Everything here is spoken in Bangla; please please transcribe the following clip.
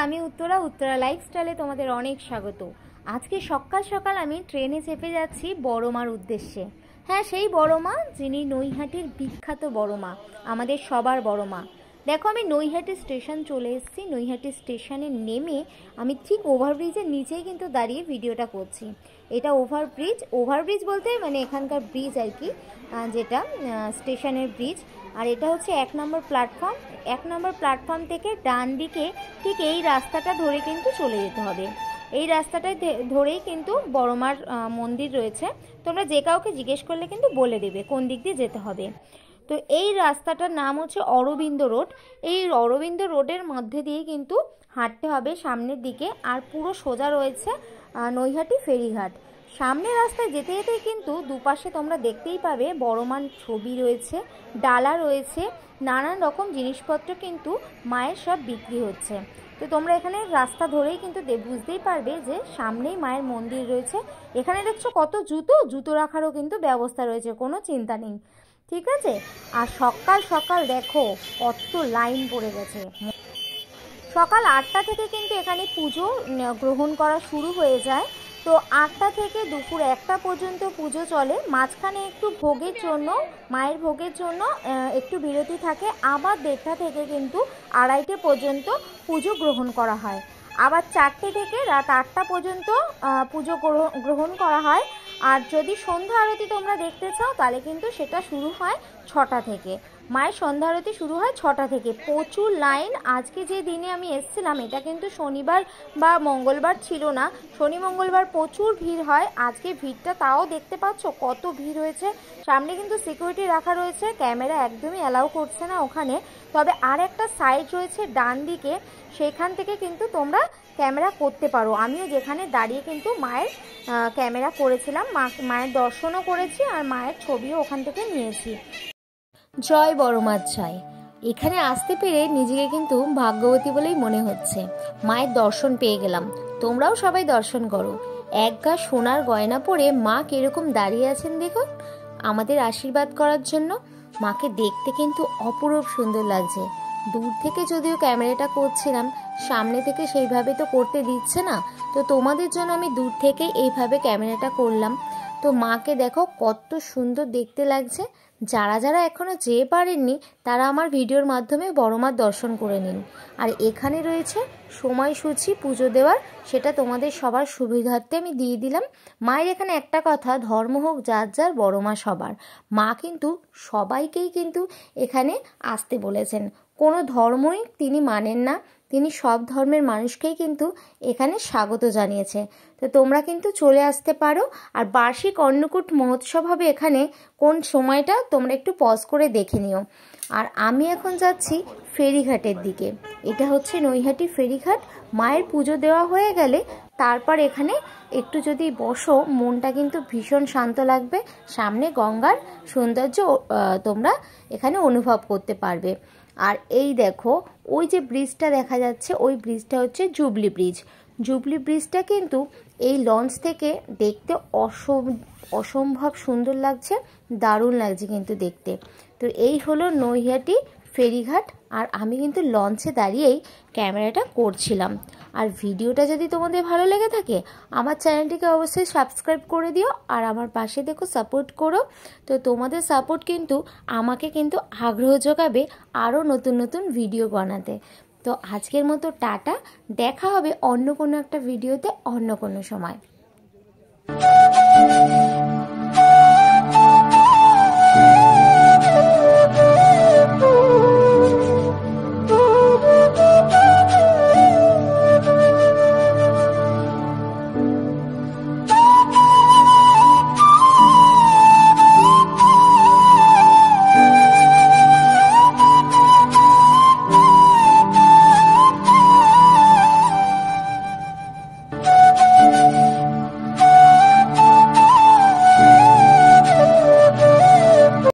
আমি উত্তরা উত্তরা লাইফস্টাইলে তোমাদের অনেক স্বাগত। আজকে সকাল সকাল আমি ট্রেনে চেপে যাচ্ছি বড় মার উদ্দেশ্যে। হ্যাঁ, সেই বড় মা যিনি নৈহাটির বিখ্যাত বড় মা, আমাদের সবার বড় মা। দেখো, আমি নৈহাটি স্টেশন চলে এসেছি। নৈহাটি স্টেশনে নেমে আমি ঠিক ওভারব্রিজের নিচেই কিন্তু দাঁড়িয়ে ভিডিওটা করছি। এটা ওভারব্রিজ বলতে মানে এখানকার ব্রিজ আর কি, যেটা স্টেশনের ব্রিজ। আর এটা হচ্ছে 1 নম্বর প্ল্যাটফর্ম। 1 নম্বর প্ল্যাটফর্ম থেকে ডান দিকে ঠিক এই রাস্তাটা ধরে কিন্তু চলে যেতে হবে। এই রাস্তাটায় ধরেই কিন্তু বড়মার মন্দির রয়েছে। তোমরা যে কাউকে জিজ্ঞেস করলে কিন্তু বলে দেবে কোন দিক দিয়ে যেতে হবে। তো এই রাস্তাটার নাম হচ্ছে অরবিন্দ রোড। এই অরবিন্দ রোডের মধ্যে দিয়ে কিন্তু হাঁটতে হবে সামনের দিকে, আর পুরো সোজা রয়েছে নৈহাটি ফেরিঘাট। সামনের রাস্তায় যেতে যেতেই কিন্তু দুপাশে তোমরা দেখতেই পাবে বড়মার ছবি রয়েছে, ডালা রয়েছে, নানান রকম জিনিসপত্র কিন্তু মায়ের সব বিক্রি হচ্ছে। তো তোমরা এখানে রাস্তা ধরেই কিন্তু বুঝতেই পারবে যে সামনেই মায়ের মন্দির রয়েছে। এখানে দেখছো কত জুতো রাখারও কিন্তু ব্যবস্থা রয়েছে, কোনো চিন্তা নেই, ঠিক আছে। আর সকাল সকাল দেখো কত লাইন পড়ে গেছে। সকাল 8টা থেকে কিন্তু এখানে পুজো গ্রহণ করা শুরু হয়ে যায়। তো 8টা থেকে দুপুর 1টা পর্যন্ত পুজো চলে। মাঝখানে একটু ভোগের জন্য, মায়ের ভোগের জন্য একটু বিরতি থাকে। আবার 1:30 থেকে কিন্তু 2:30 পর্যন্ত পুজো গ্রহণ করা হয়। আবার 4টে থেকে রাত 8টা পর্যন্ত পুজো গ্রহণ করা হয়। আর যদি সন্ধ্যা আরতি তোমরা দেখতে চাও তাহলে কিন্তু সেটা শুরু হয় 6টা থেকে। মায়ের সন্ধ্যা আরতি শুরু হয় 6টা থেকে। প্রচুর লাইন। আজকে যে দিনে আমি এসেছিলাম এটা কিন্তু শনিবার বা মঙ্গলবার ছিল না। শনি মঙ্গলবার প্রচুর ভিড় হয়। আজকে ভিড়টা তাও দেখতে পাচ্ছ কত ভিড় হয়েছে। সামনে কিন্তু সিকিউরিটি রাখা রয়েছে, ক্যামেরা একদমই অ্যালাউ করছে না ওখানে। তবে আর একটা সাইড রয়েছে ডান দিকে, সেখান থেকে কিন্তু তোমরা ক্যামেরা করতে পারো। আমিও যেখানে দাঁড়িয়ে কিন্তু মায়ের ক্যামেরা করেছিলাম, মায়ের দর্শনও করেছি আর মায়ের ছবিও ওখান থেকে নিয়েছি। জয় বড়মার জয়। এখানে আসতে পেরে নিজেকে কিন্তু ভাগ্যবতী বলেই মনে হচ্ছে। মায়ের দর্শন পেয়ে গেলাম। তোমরাও সবাই দর্শন করো। এক গা সোনার গয়না পরে মা কিরকম দাঁড়িয়ে আছেন দেখুন, আমাদের আশীর্বাদ করার জন্য। মাকে দেখতে কিন্তু অপরূপ সুন্দর লাগছে। দূর থেকে যদিও ক্যামেরাটা করছিলাম, সামনে থেকে সেইভাবে তো করতে দিচ্ছে না। তো তোমাদের জন্য আমি দূর থেকে এইভাবে ক্যামেরাটা করলাম। তো মাকে দেখো কত সুন্দর দেখতে লাগছে। যারা যারা এখনও যেতে পারেননি তারা আমার ভিডিওর মাধ্যমে বড়মার দর্শন করে নিন। আর এখানে রয়েছে সময়সূচি পুজো দেওয়ার, সেটা তোমাদের সবার সুবিধার্থে আমি দিয়ে দিলাম। মায়ের এখানে একটা কথা, ধর্ম হোক যার যার, বড়মা সবার। মা কিন্তু সবাইকেই কিন্তু এখানে আসতে বলেছেন। কোনো ধর্মই তিনি মানেন না, তিনি সব ধর্মের মানুষকেই কিন্তু এখানে স্বাগত জানিয়েছে। তো তোমরা কিন্তু চলে আসতে পারো। আর বার্ষিক অন্নকূট মহোৎসব হবে এখানে কোন সময়টা তোমরা একটু পজ করে দেখে নিও। আর আমি এখন যাচ্ছি ফেরিঘাটের দিকে। এটা হচ্ছে নৈহাটি ফেরিঘাট। মায়ের পুজো দেওয়া হয়ে গেলে তারপর এখানে একটু যদি বসো, মনটা কিন্তু ভীষণ শান্ত লাগবে। সামনে গঙ্গার সৌন্দর্য তোমরা এখানে অনুভব করতে পারবে। আর এই দেখো, ওই যে ব্রিজটা দেখা যাচ্ছে, ওই ব্রিজটা হচ্ছে জুবলি ব্রিজ। জুবলি ব্রিজটা কিন্তু এই লঞ্চ থেকে দেখতে অসম্ভব সুন্দর লাগছে, দারুণ লাগছে কিন্তু দেখতে। তো এই হলো নৈহাটি ফেরিঘাট। আর আমি কিন্তু লঞ্চে দাঁড়িয়েই ক্যামেরাটা করছিলাম। আর ভিডিওটা যদি তোমাদের ভালো লেগে থাকে আমার চ্যানেলটিকে অবশ্যই সাবস্ক্রাইব করে দিও, আর আমার পাশে দেখো সাপোর্ট করো। তো তোমাদের সাপোর্ট কিন্তু আমাকে কিন্তু আগ্রহ যোগাবে আরও নতুন নতুন ভিডিও বানাতে। তো আজকের মতো টাটা, দেখা হবে অন্য কোনো একটা ভিডিওতে অন্য কোনো সময়।